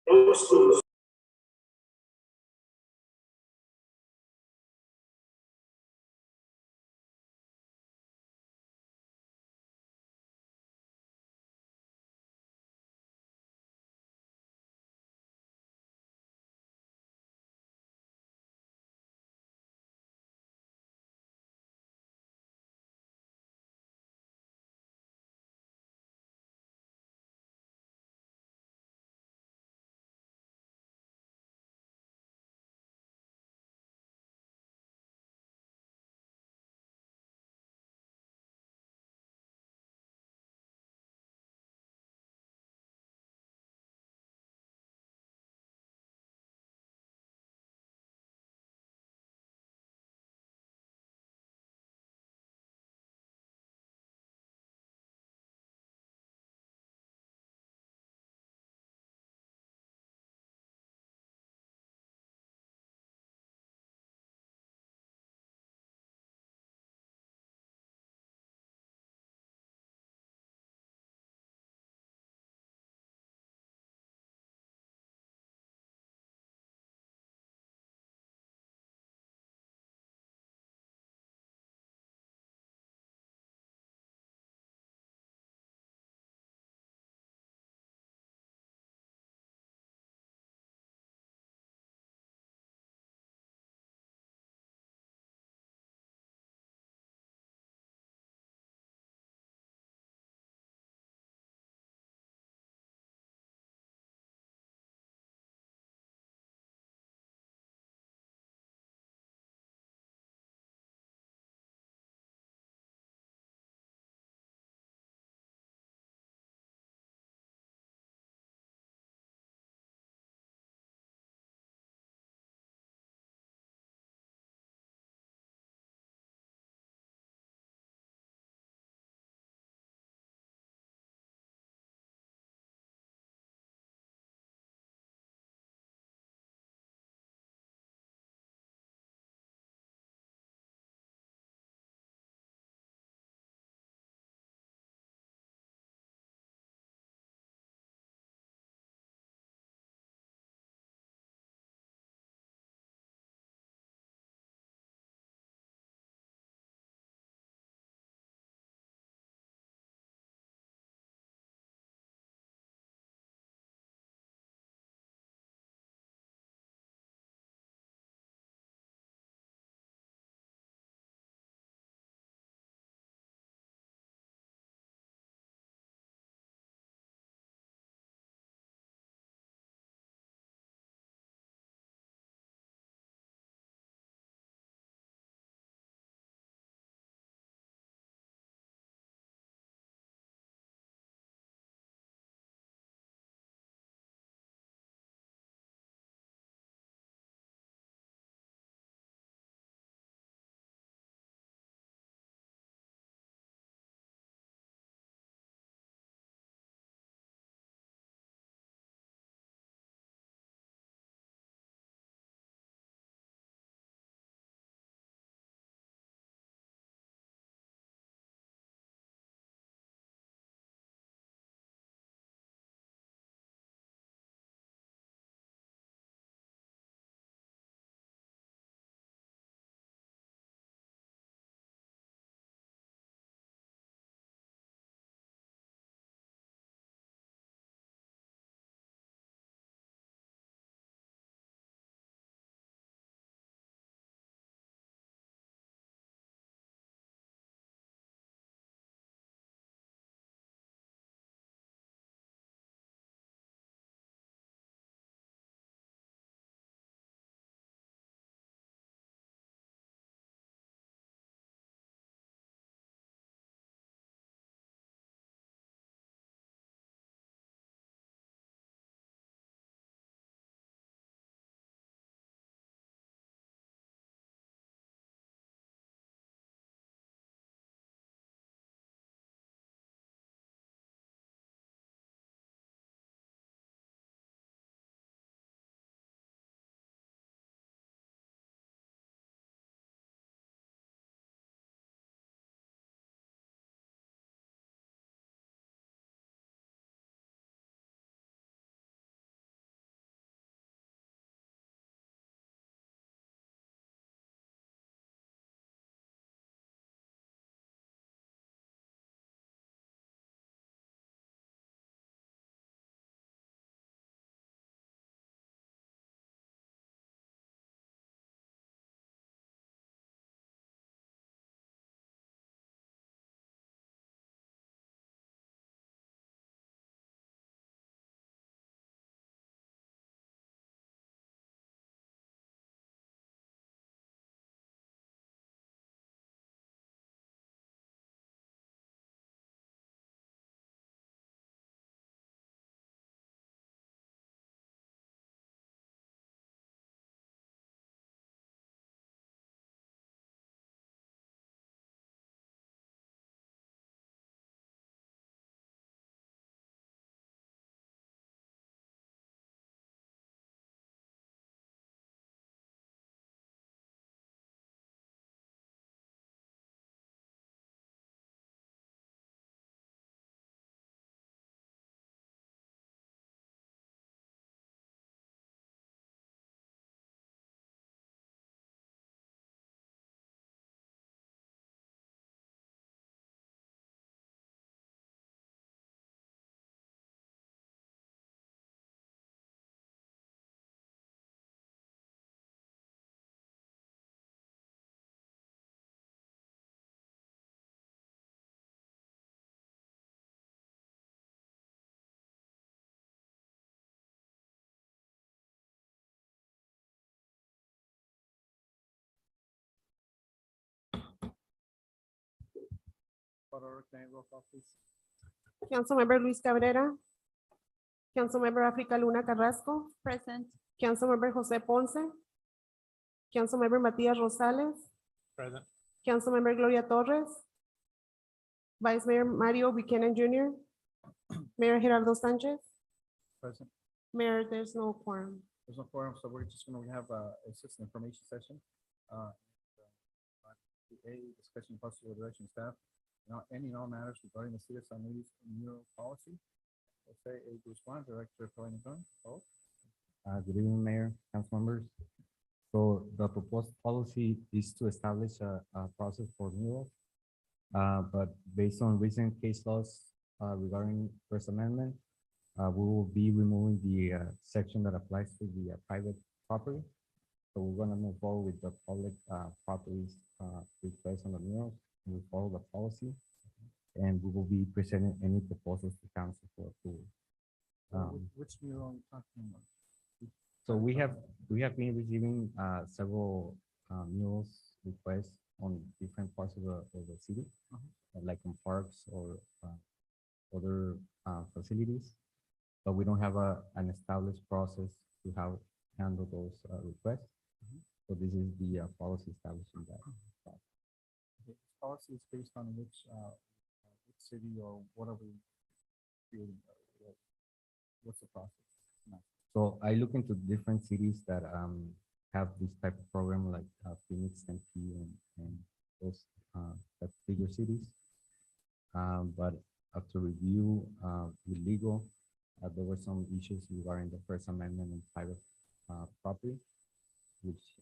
Those call to order. Can I have roll call, please? Councilmember Luis Cabrera. Councilmember Africa Luna Carrasco. Present. Councilmember Jose Ponce. Councilmember Matias Rosales. Present. Councilmember Gloria Torres. Vice Mayor Mario Buchanan Jr. Mayor Gerardo Sanchez. Present. Mayor, there's no quorum. There's no quorum, so we're just gonna have a citizen information session. A discussion of possible direction of staff. Now, any and all matters regarding the city of San Luis mural policy. Jose A. Guzman, Director of Planning and Zoning. Oh, Good evening, Mayor, council members. So the proposed policy is to establish a process for murals. But based on recent case laws regarding First Amendment, we will be removing the section that applies to the private property. So we're gonna move forward with the public properties request on the murals. We follow the policy, and we will be presenting any proposals to council for approval. which mural are you talking about? So we have been receiving several murals requests on different parts of the city, like in parks or other facilities. But we don't have an established process to handle those requests. So this is the policy establishing that. This policy is based on which city or what are we creating? What's the process? So I look into different cities that have this type of program, like Phoenix, Tempe, and those that bigger cities. But after review with legal, there were some issues regarding the First Amendment and private property, which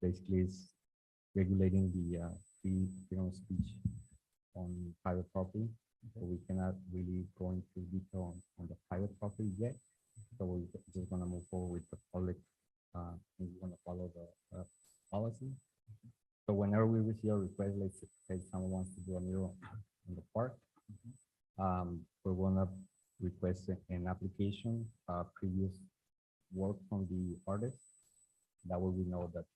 basically is regulating the freedom of speech on private property. So we cannot really go into detail on the private property yet. So we're just gonna move forward with the public, and we're gonna follow the policy. So whenever we receive a request, let's say someone wants to do a mural in the park, we're gonna request an application, previous work from the artist. That way we know that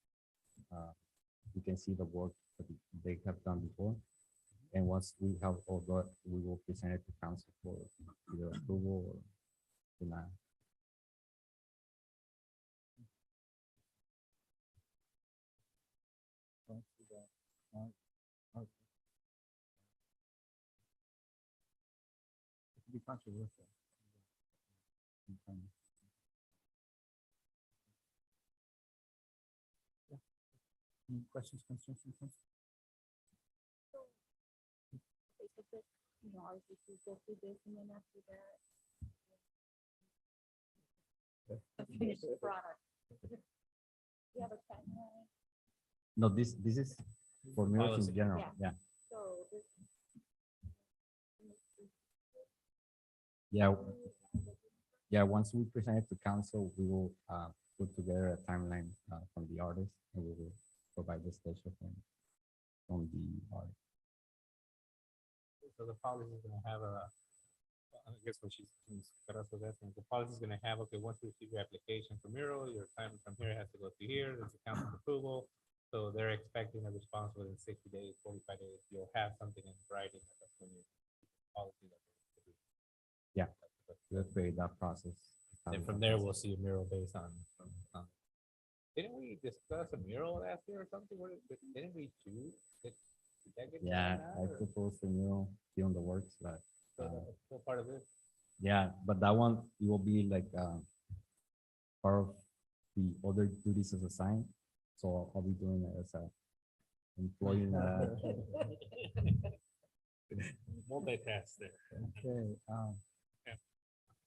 we can see the work that they have done before. And once we have all that, we will present it to council for either approval or denial. It could be controversial. Yeah. Any questions, concerns from council? You know, or if you go through this and then after that. The finished product. You have a timeline, No, this is for murals in general, Yeah. yeah. so this. Yeah, yeah, once we present it to council, we will put together a timeline from the artist, and we will provide the schedule from the artist. So the policy is gonna have I guess what Carrasco's asking, the policy is gonna have, okay, once you receive your application for mural, your time from here has to go to here, there's a council approval. So they're expecting a response within 60 days, 45 days, you'll have something in writing. That's when you policy. Yeah. We'll create that process. And from there, we'll see a mural based on. Didn't we discuss a mural last year or something? Didn't we choose? Did that get Yeah, done I now, or- propose the mural, be on the works, but so that's still part of it? yeah, but that one, it will be like part of the other duties as assigned. So I'll be doing it as a employee. Multitask there. Okay,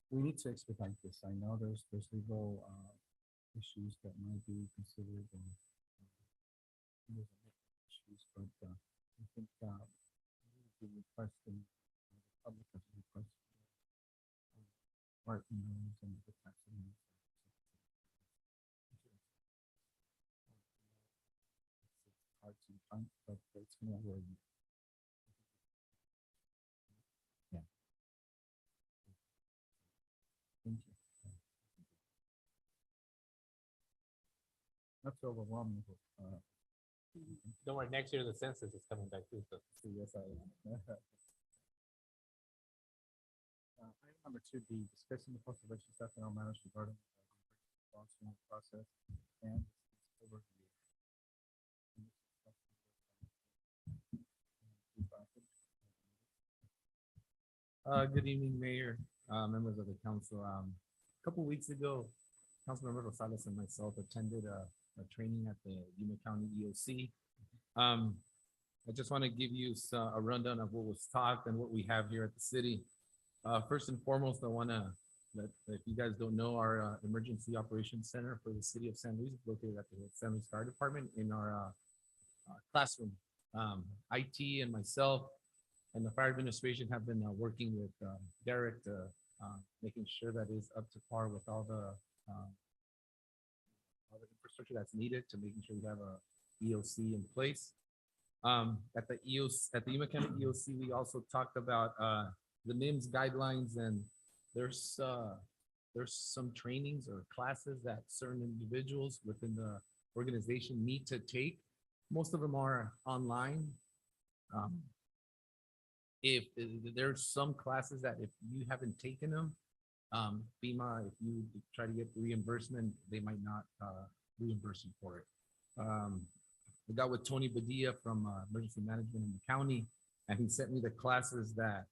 we need to expedite this. I know there's legal issues that might be considered and there's issues, but I think the requesting public has requested art murals and the types of murals. Hard to find, but it's gonna work. Yeah. Thank you. That's overwhelming. Don't worry, next year the census is coming back too, so. So yes, I am. Item number 2B, discussing the conservation staff and all matters regarding the sponsoring process and overview. Good evening, Mayor, members of the council. A couple weeks ago, Councilmember Rosales and myself attended a training at the Yuma County EOC. I just want to give you a rundown of what was taught and what we have here at the city. First and foremost, I want to let, if you guys don't know, our Emergency Operations Center for the city of San Luis, located at the San Luis Fire Department in our classroom. IT and myself and the fire administration have been working with Derek, making sure that is up to par with all the infrastructure that's needed to making sure we have a EOC in place. At the Yuma County EOC, we also talked about the NIMS guidelines, and there's some trainings or classes that certain individuals within the organization need to take. Most of them are online. If there's some classes that if you haven't taken them, FEMA, if you try to get reimbursement, they might not reimburse you for it. I got with Tony Badia from Emergency Management in the county, and he sent me the classes that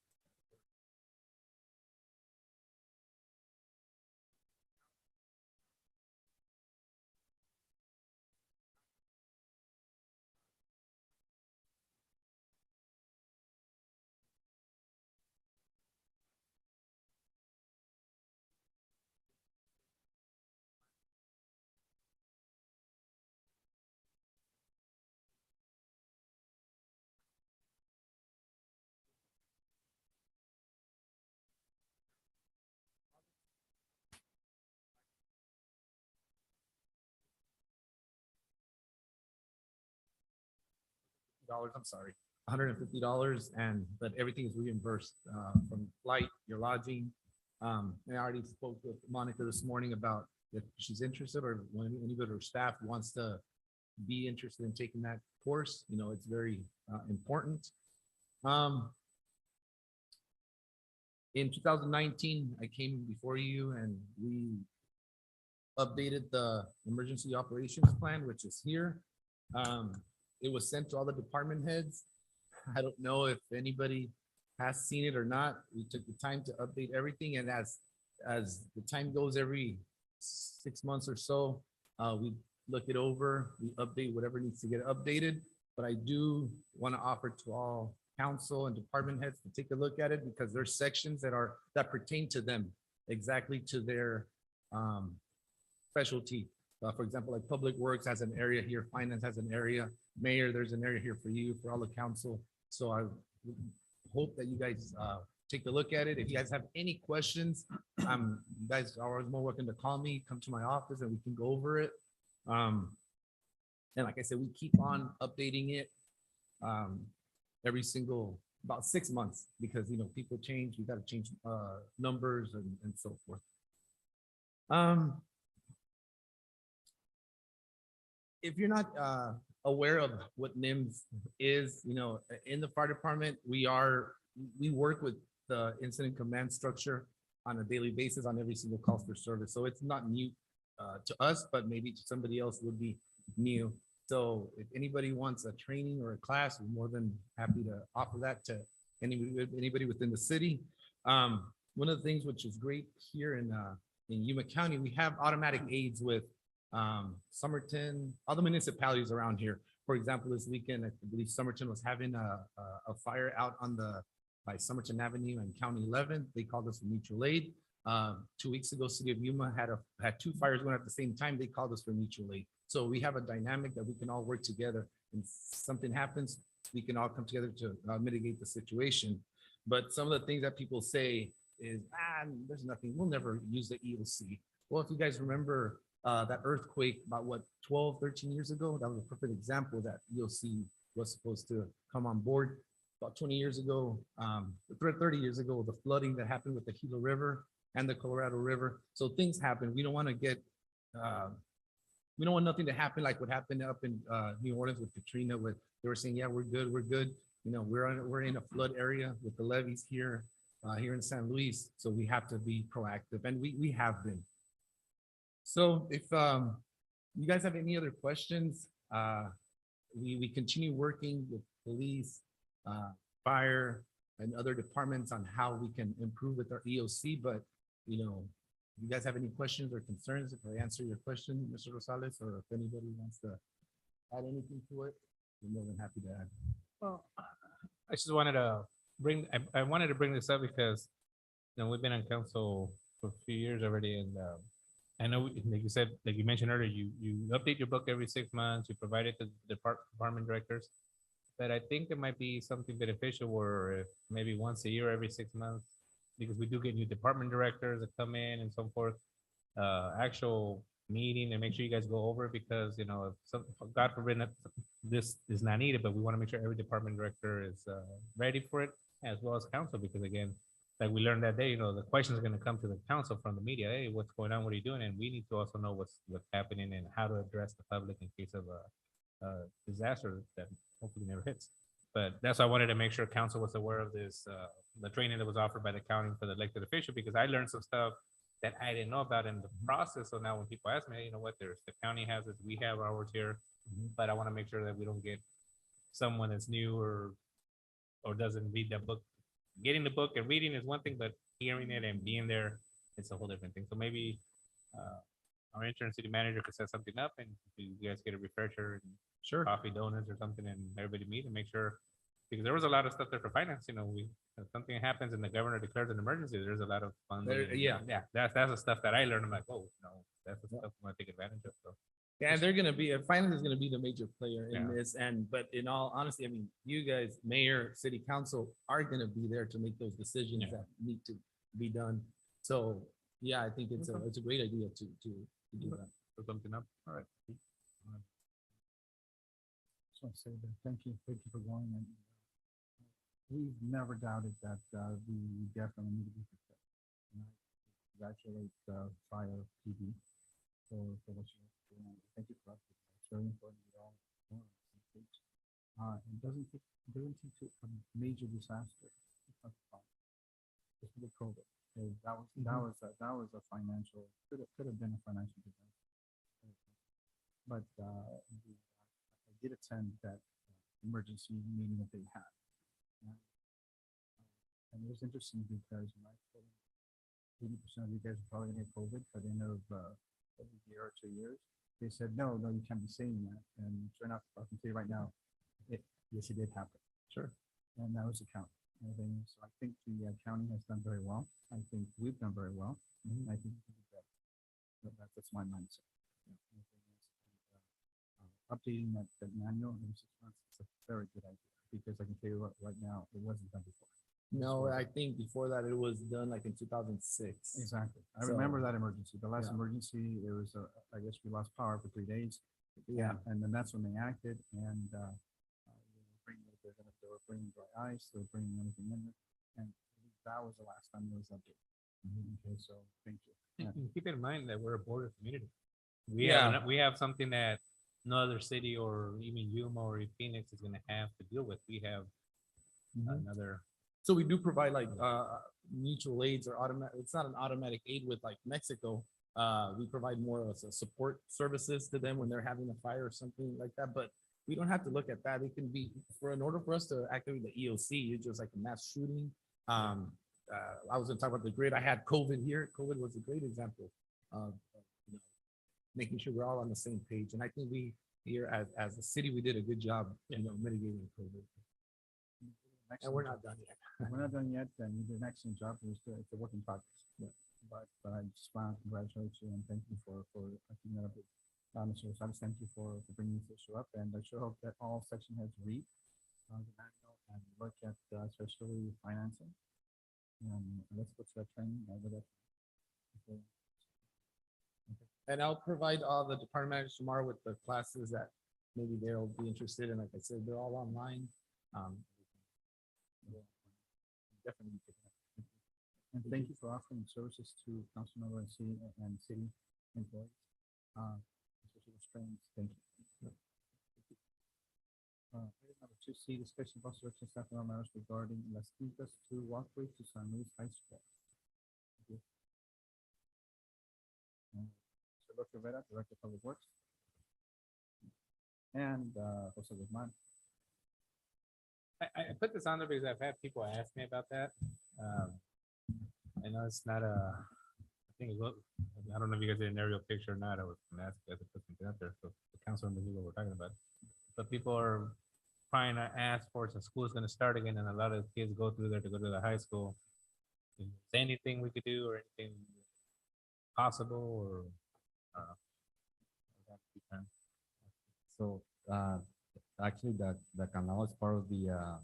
I'm sorry, $150, but everything is reimbursed from flight, your lodging. And I already spoke with Monica this morning about if she's interested or when anybody of her staff wants to be interested in taking that course, you know, it's very important. In 2019, I came before you and we updated the emergency operations plan, which is here. It was sent to all the department heads. I don't know if anybody has seen it or not. We took the time to update everything, and as the time goes, every 6 months or so, we look it over, we update whatever needs to get updated. But I do want to offer to all council and department heads to take a look at it, because there's sections that pertain to them, exactly to their specialty. For example, like Public Works has an area here, Finance has an area, Mayor, there's an area here for you, for all the council. So I hope that you guys take a look at it. If you guys have any questions, you guys are always more welcome to call me, come to my office, and we can go over it. And like I said, we keep on updating it every single, about 6 months, because, you know, people change, we got to change numbers and so forth. If you're not aware of what NIMS is, you know, in the fire department, we work with the incident command structure on a daily basis on every single call for service. So it's not new to us, but maybe to somebody else would be new. So if anybody wants a training or a class, we're more than happy to offer that to anybody within the city. One of the things which is great here in Yuma County, we have automatic aids with Somerton, all the municipalities around here. For example, this weekend, I believe Somerton was having a fire out by Somerton Avenue and County 11. They called us for mutual aid. 2 weeks ago, City of Yuma had 2 fires going at the same time. They called us for mutual aid. So we have a dynamic that we can all work together, and something happens, we can all come together to mitigate the situation. But some of the things that people say is, there's nothing, we'll never use the EOC. Well, if you guys remember that earthquake about 12, 13 years ago, that was a perfect example that EOC was supposed to come on board. About 20 years ago, 30 years ago, the flooding that happened with the Gila River and the Colorado River. So things happen. We don't want to get We don't want nothing to happen like what happened up in New Orleans with Katrina, where they were saying, yeah, we're good, we're good. You know, we're in a flood area with the levees here, here in San Luis, so we have to be proactive, and we have been. So if you guys have any other questions, we continue working with police, fire, and other departments on how we can improve with our EOC, but, you know, you guys have any questions or concerns, if I answer your question, Mr. Rosales, or if anybody wants to add anything to it, I'm more than happy to add. Well, I just wanted to bring, I wanted to bring this up because, you know, we've been on council for a few years already, and I know, like you said, like you mentioned earlier, you update your book every 6 months, you provide it to the department directors. But I think it might be something beneficial where if maybe once a year, every 6 months, because we do get new department directors that come in and so forth, actual meeting and make sure you guys go over it, because, you know, if some, God forbid, this is not needed, but we want to make sure every department director is ready for it, as well as council, because again, like we learned that day, you know, the questions are going to come to the council from the media. Hey, what's going on? What are you doing? And we need to also know what's happening and how to address the public in case of a disaster that hopefully never hits. But that's why I wanted to make sure council was aware of this, the training that was offered by the county for the elected official, because I learned some stuff that I didn't know about in the process. So now when people ask me, hey, you know what, there's the county has it, we have ours here, but I want to make sure that we don't get someone that's new or doesn't read that book. Getting the book and reading is one thing, but hearing it and being there, it's a whole different thing. So maybe our interim city manager could set something up, and you guys get a refresher and Sure. coffee, donuts or something, and everybody meet and make sure, because there was a lot of stuff there for finance, you know, if something happens and the governor declares an emergency, there's a lot of funding. There- yeah. Yeah, that's the stuff that I learned. I'm like, oh, no, that's the stuff I want to take advantage of, so. Yeah, and they're gonna be, finance is gonna be the major player in Yeah. this, but in all honesty, I mean, you guys, mayor, city council are gonna be there to make those decisions Yeah. that need to be done. So, yeah, I think it's a great idea to do that. Put something up, all right. Just want to say that, thank you for going, and we've never doubted that we definitely need to be prepared. And I congratulate Fire PD for what you're doing. Thank you for that. It's very important we all are on the same page. It doesn't take a major disaster. Just with COVID. That was a financial, could have been a financial disaster. But I did attend that emergency meeting that they had. And it was interesting because when I told them 80% of you guys are probably gonna get COVID by the end of every year or 2 years, they said, no, you can't be saying that. And sure enough, I can tell you right now, yes, it did happen. Sure. And that was the count. And then, so I think the county has done very well. I think we've done very well. And I think we can do better. But that's my mindset. Updating that manual in 6 months is a very good idea, because I can tell you right now, it wasn't done before. No, I think before that, it was done like in 2006. Exactly. I So- remember that emergency. The last Yeah. emergency, it was, I guess we lost power for 3 days. Yeah. And then that's when they acted, and they were bringing dry ice, they were bringing everything in, and that was the last time it was updated. Okay, so thank you. Yeah. And keep in mind that we're a border community. We Yeah. have, we have something that no other city or even Yuma or Phoenix is gonna have to deal with. We have another, So we do provide like mutual aids or automatic, it's not an automatic aid with like Mexico. We provide more of a support services to them when they're having a fire or something like that, but we don't have to look at that. It can be, in order for us to activate the EOC, it's just like a mass shooting. I was gonna talk about the grid. I had COVID here. COVID was a great example of, you know, making sure we're all on the same page. And I think we here as a city, we did a good job, you know, mitigating COVID. And we're not done yet. We're not done yet, and you did an excellent job. It's a work in progress. Yeah. But I just want to congratulate you and thank you for keeping that up. Mr. Rosales, thank you for bringing this issue up, and I sure hope that all section heads read the manual and look at especially financing. Let's go to that training. Okay. And I'll provide all the department managers tomorrow with the classes that maybe they'll be interested in. Like I said, they're all online. Definitely. And thank you for offering services to council member and city employees, especially the restraints. Thank you. Item number 2C, discussion of direction staff and all matters regarding Las Quintas to walkway to San Luis High School. Thank you. Mr. López Rivera, Director of Public Works. And Jose Guzman. I put this on there because I've had people ask me about that. I know it's not I think it look, I don't know if you guys did an aerial picture or not. I was gonna ask you guys to put something out there so the council knows what we're talking about. But people are trying to ask for it since school is gonna start again and a lot of kids go through there to go to the high school. Is there anything we could do or anything possible or? So, actually, the canal is part of the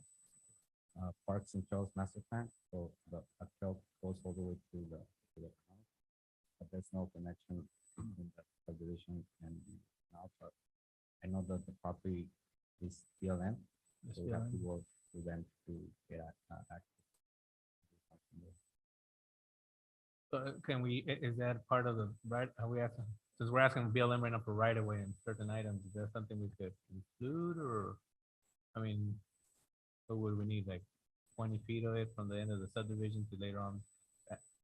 Parks and Trails Master Plan, so the trail goes all the way to the canal. But there's no connection in the subdivision and the canal, but I know that the property is BLM, so we have to work with them to get access. Can we, is that part of the, right, are we asking, since we're asking BLM right now for right away in certain items, is that something we could include or? I mean, what would we need, like 20 feet of it from the end of the subdivision to later on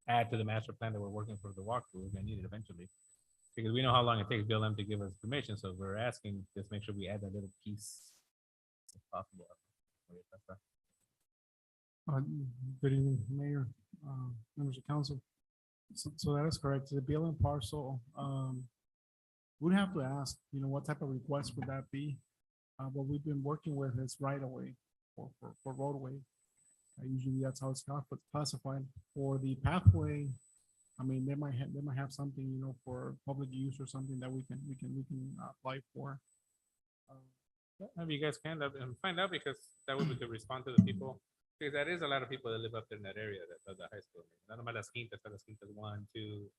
add to the master plan that we're working for the walkthrough, we're gonna need it eventually. Because we know how long it takes BLM to give us permission, so we're asking, just make sure we add that little piece if possible. Good evening, Mayor, members of council. So that is correct. The BLM parcel, we'd have to ask, what type of request would that be? What we've been working with is right away for roadway. Usually that's how it's classified. For the pathway, I mean, they might have something, for public use or something that we can apply for. Maybe you guys can and find out because that way we could respond to the people. Because that is a lot of people that live up there in that area that does the high school. None of my Las Quintas, 1, 2,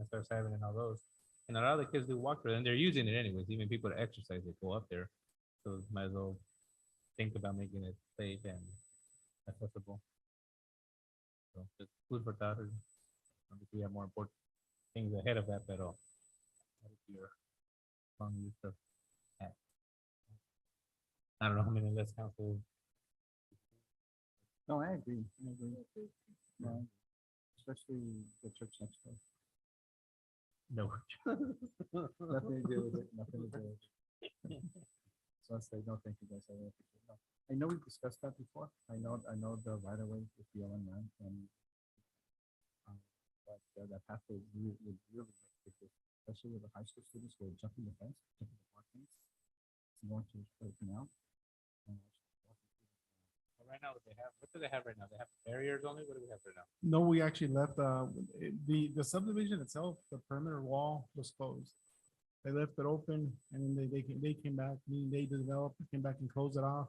Star 7 and all those. And a lot of the kids do walk there and they're using it anyways. Even people that exercise, they go up there. So might as well think about making it safe and accessible. So just food for thought. We have more important things ahead of that, but your long use of I don't know how many less council. No, I agree. Yeah, especially the church next door. No. Nothing to do with it, nothing to do with it. So I say, no, thank you guys. I really appreciate it. I know we discussed that before. I know the right of way with the LM9 and but that pathway would really make a difference, especially with the high school students who are jumping the fence, jumping the parking, going to the canal. Right now, what do they have right now? They have barriers only? What do we have right now? No, we actually left, the subdivision itself, the perimeter wall was closed. They left it open and then they came back, meaning they developed, came back and closed it off.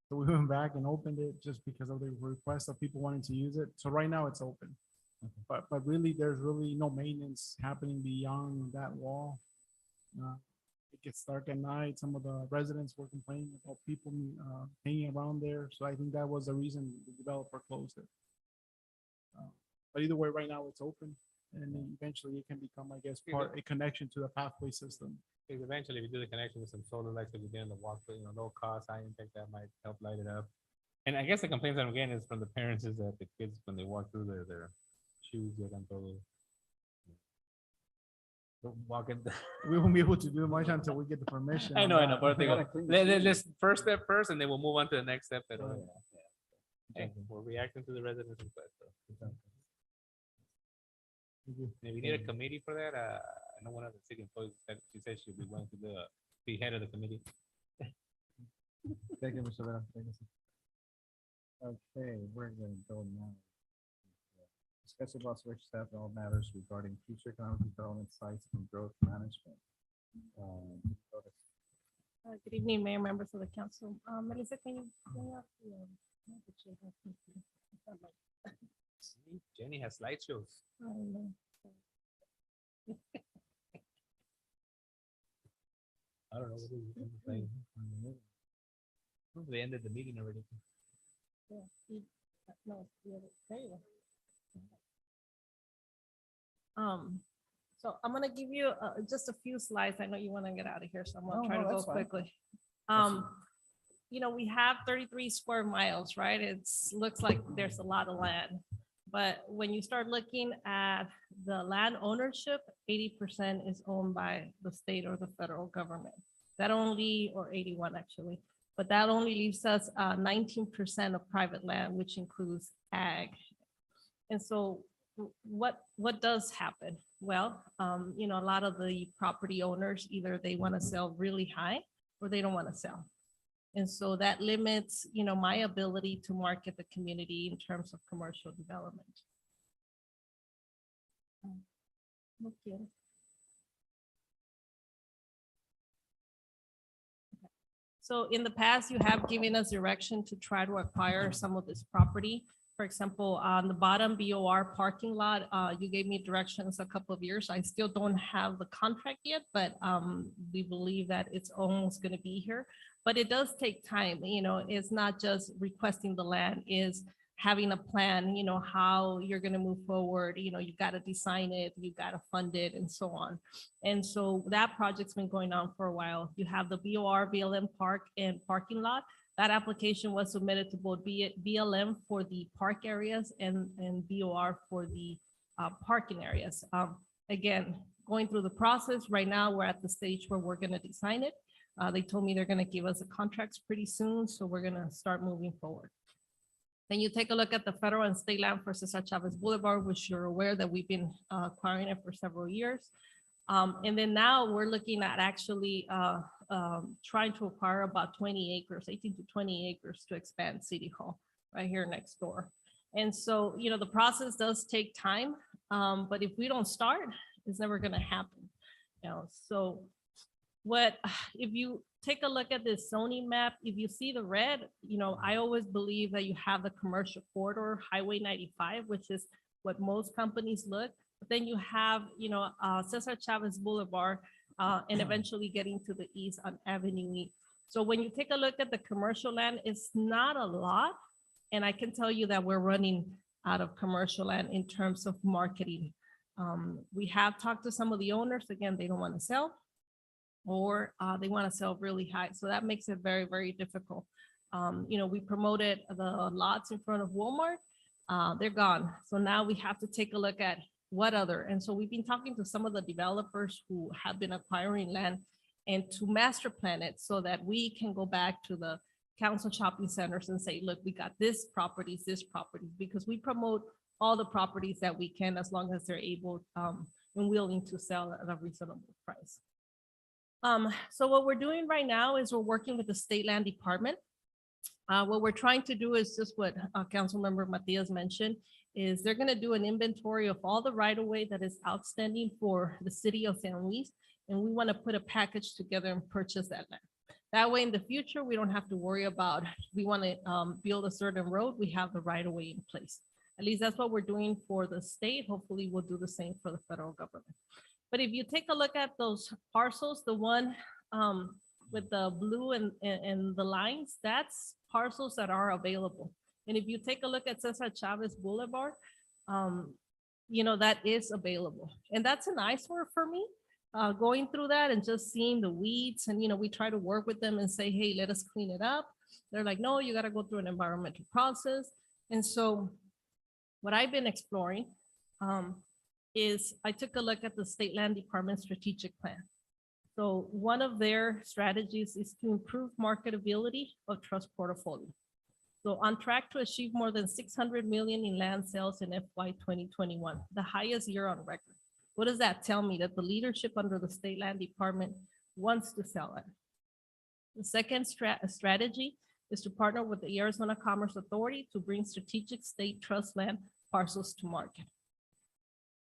So we went back and opened it just because of the request of people wanting to use it. So right now it's open. But really, there's really no maintenance happening beyond that wall. It gets dark at night. Some of the residents were complaining about people hanging around there. So I think that was the reason the developer closed it. But either way, right now it's open and then eventually it can become, I guess, a connection to the pathway system. Because eventually, we do the connection with some solar lights that we do in the walkway, low cost, high impact, that might help light it up. And I guess the complaints I'm getting is from the parents is that the kids, when they walk through their shoes get on todo. Walking. We won't be able to do much until we get the permission. I on know, that. but let's first step first, and then we'll move on to the next step. But Right. we're reacting to the residents' request. So. Maybe we need a committee for that. I know one of the city employees said she said she'd be willing to be head of the committee. Thank you, Mr. Vera. Thank you, sir. Okay, we're gonna go now. Discuss about which staff and all matters regarding future economic development sites and growth management. Good evening, Mayor, members of the council. Melissa, can you bring up the, See, Jenny has slideshows. I don't know what is saying. They ended the meeting already. No, the other, there you go. So I'm gonna give you just a few slides. I know you want to get out of here, so I'm No, gonna try no, to go that's fine. quickly. You know, we have 33 square miles, right? Looks like there's a lot of land. But when you start looking at the land ownership, 80% is owned by the state or the federal government. That only, or 81 actually, but that only leaves us 19% of private land, which includes ag. And so what does happen? Well, you know, a lot of the property owners, either they want to sell really high or they don't want to sell. And so that limits, you know, my ability to market the community in terms of commercial development. Okay. So in the past, you have given us direction to try to acquire some of this property. For example, on the bottom BOR parking lot, you gave me directions a couple of years. I still don't have the contract yet, but we believe that it's almost going to be here. But it does take time. You know, it's not just requesting the land, is having a plan, you know, how you're going to move forward. You know, you got to design it, you got to fund it, and so on. And so that project's been going on for a while. You have the BOR, BLM park and parking lot. That application was submitted to both BLM for the park areas and BOR for the parking areas. Again, going through the process right now, we're at the stage where we're going to design it. They told me they're going to give us the contracts pretty soon, so we're going to start moving forward. Then you take a look at the federal and state land for Cesar Chavez Boulevard, which you're aware that we've been acquiring it for several years. And then now we're looking at actually trying to acquire about 20 acres, 18 to 20 acres to expand City Hall right here next door. And so, you know, the process does take time, but if we don't start, it's never going to happen. You know, so if you take a look at this zoning map, if you see the red, you know, I always believe that you have the commercial corridor, Highway 95, which is what most companies look. But then you have, you know, Cesar Chavez Boulevard, and eventually getting to the east on Avenue E. So when you take a look at the commercial land, it's not a lot. And I can tell you that we're running out of commercial land in terms of marketing. We have talked to some of the owners. Again, they don't want to sell, or they want to sell really high. So that makes it very, very difficult. You know, we promoted the lots in front of Walmart. They're gone. So now we have to take a look at what other. And so we've been talking to some of the developers who have been acquiring land and to master plan it so that we can go back to the council shopping centers and say, look, we got this properties, because we promote all the properties that we can, as long as they're able and willing to sell at a reasonable price. So what we're doing right now is we're working with the State Land Department. What we're trying to do is just what Councilmember Matias mentioned, is they're going to do an inventory of all the right-of-way that is outstanding for the city of San Luis, and we want to put a package together and purchase that land. That way in the future, we don't have to worry about, we want to build a certain road, we have the right-of-way in place. At least that's what we're doing for the state. Hopefully we'll do the same for the federal government. But if you take a look at those parcels, the one with the blue and the lines, that's parcels that are available. And if you take a look at Cesar Chavez Boulevard, you know, that is available. And that's an eyesore for me, going through that and just seeing the weeds. And, you know, we try to work with them and say, hey, let us clean it up. They're like, no, you got to go through an environmental process. And so what I've been exploring is I took a look at the State Land Department strategic plan. So one of their strategies is to improve marketability of trust portfolio. So on track to achieve more than 600 million in land sales in FY 2021, the highest year on record. What does that tell me? That the leadership under the State Land Department wants to sell it. The second strategy is to partner with the Arizona Commerce Authority to bring strategic state trust land parcels to market.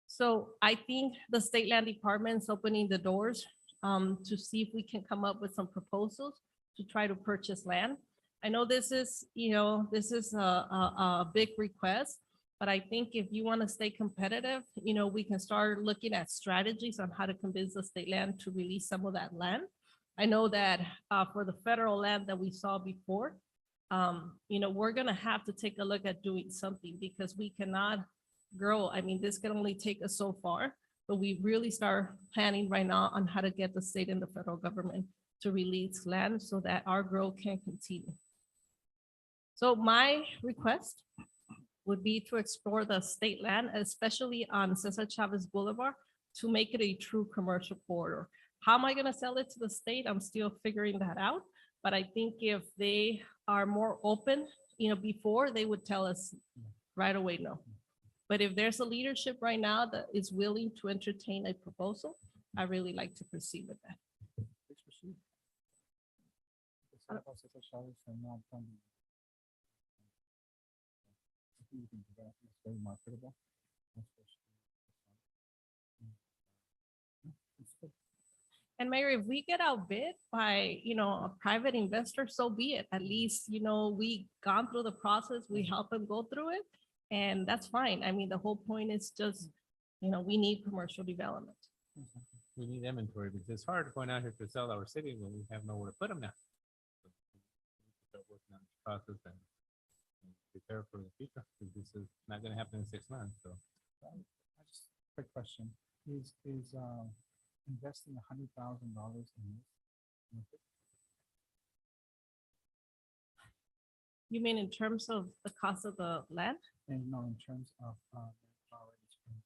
So I think the State Land Department is opening the doors to see if we can come up with some proposals to try to purchase land. I know this is, you know, this is a big request, but I think if you want to stay competitive, you know, we can start looking at strategies on how to convince the state land to release some of that land. I know that for the federal land that we saw before, you know, we're going to have to take a look at doing something because we cannot grow. I mean, this can only take us so far but we really start planning right now on how to get the state and the federal government to release land so that our growth can continue. So my request would be to explore the state land, especially on Cesar Chavez Boulevard, to make it a true commercial corridor. How am I gonna sell it to the state? I'm still figuring that out. But I think if they are more open, before they would tell us right away, no. But if there's a leadership right now that is willing to entertain a proposal, I really like to proceed with that. Please proceed. It's not about Cesar Chavez and not funding. I think you can do that. It's very marketable. That's for sure. It's good. And Mayor, if we get outbid by, a private investor, so be it. At least, we gone through the process, we help them go through it, and that's fine. I mean, the whole point is just, we need commercial development. We need inventory because it's hard going out here to sell our city when we have nowhere to put them now. So we need to start working on this process and prepare for the future, because this is not gonna happen in 6 months, so. I just, quick question, is investing $100,000 in this? You mean in terms of the cost of the land? And no, in terms of, already spent.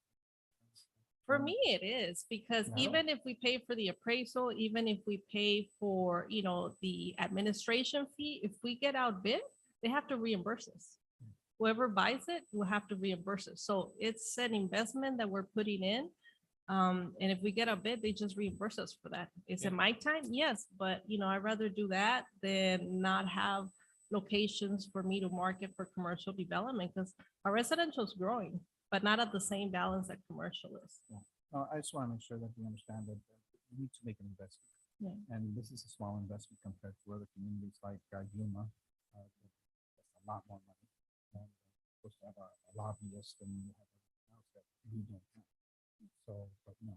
For me, it is, because Yeah. even if we pay for the appraisal, even if we pay for, the administration fee, if we get outbid, they have to reimburse us. Whoever buys it will have to reimburse it. So it's an investment that we're putting in. And if we get a bid, they just reimburse us for that. Is it my time? Yes, but I'd rather do that than not have locations for me to market for commercial development, because our residential is growing, but not at the same balance that commercial is. I just want to make sure that we understand that we need to make an investment. Yeah. And this is a small investment compared to other communities like Yuma. That's a lot more money. And we're supposed to have a lobbyist and we have everything else that we don't have. So, but no.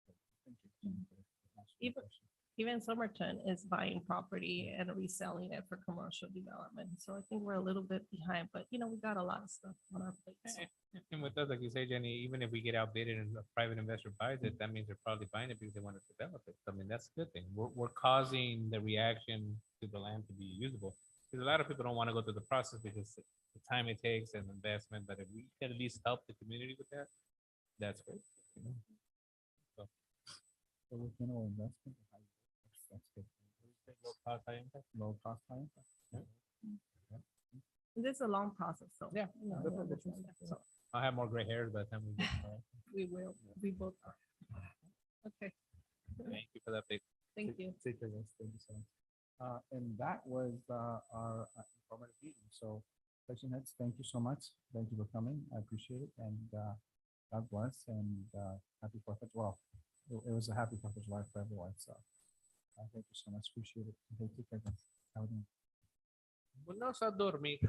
But thank you. for answering the Even- question. Even Somerton is buying property and reselling it for commercial development. So I think we're a little bit behind, but we got a lot of stuff on our plates. And with us, like you say, Jenny, even if we get outbidded and a private investor buys it, that means they're probably buying it because they want to develop it. I mean, that's a good thing. We're causing the reaction to the land to be usable. Because a lot of people don't want to go through the process because the time it takes and investment, but if we can at least help the community with that, that's great. So with minimal investment, that's good. Low cost, high impact. Low cost, high impact. This is a long process, so. Yeah. we understand that. So I'll have more gray hairs by the time we get there. we will, we both are. Okay, Thank you for that big. thank you. Take care, guys. Thank you so much. And that was our informative meeting. So, section heads, thank you so much. Thank you for coming. I appreciate it. And God bless and happy 4th of July. It was a happy 4th of July for everyone. So, thank you so much. Appreciate it. Take care, guys. Have a good night. Vámonos a dormir.